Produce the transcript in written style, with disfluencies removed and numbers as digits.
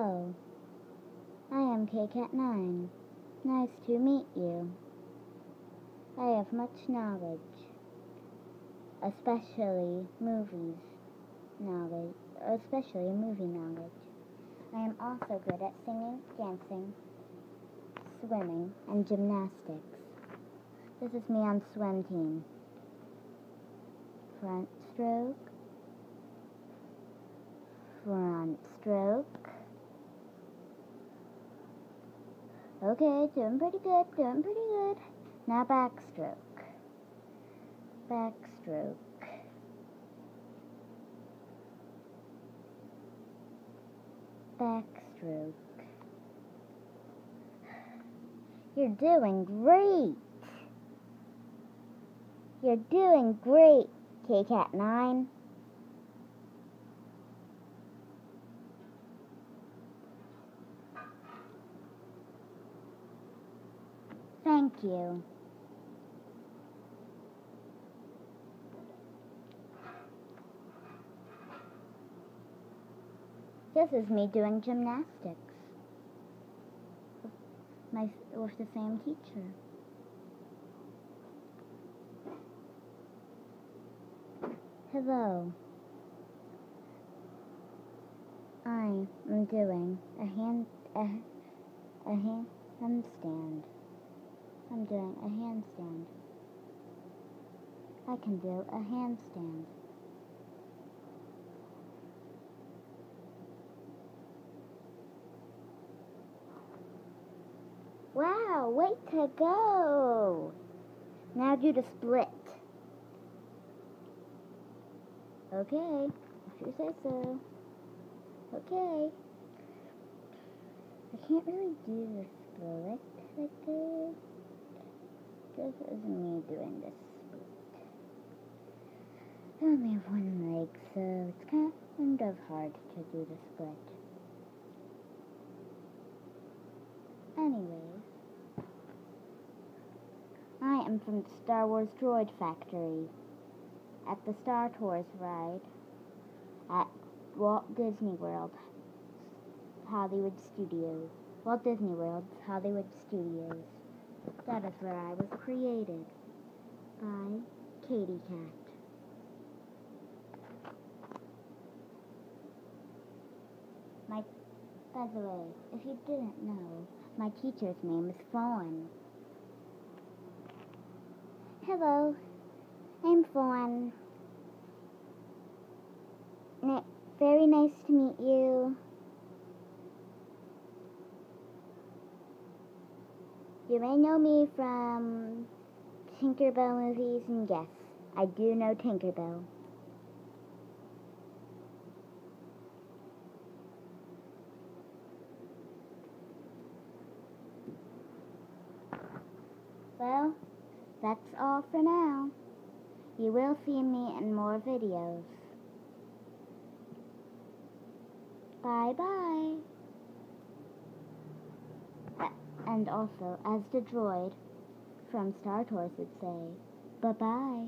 Hello, I am KCat9. Nice to meet you. I have much knowledge, especially movie knowledge. I am also good at singing, dancing, swimming, and gymnastics. This is me on swim team. Front stroke, front stroke. Okay, doing pretty good. Now backstroke, backstroke. Backstroke. You're doing great. You're doing great, KCat9. Thank you. This is me doing gymnastics with the same teacher. Hello. I am doing a handstand. I'm doing a handstand. I can do a handstand. Wow, way to go! Now do the split. Okay, if you say so. Okay. I can't really do the split like this. This is me doing this split. I only have one leg, so it's kind of hard to do the split. Anyways, I am from the Star Wars Droid Factory at the Star Tours ride at Walt Disney World Hollywood Studios. Walt Disney World Hollywood Studios. That is where I was created by Katie Cat. By the way, if you didn't know, my teacher's name is Fawn. Hello, I'm Fawn. Very nice to meet you. You may know me from Tinkerbell movies, and yes, I do know Tinkerbell. Well, that's all for now. You will see me in more videos. Bye-bye. And also, as the droid from Star Tours would say, bye-bye.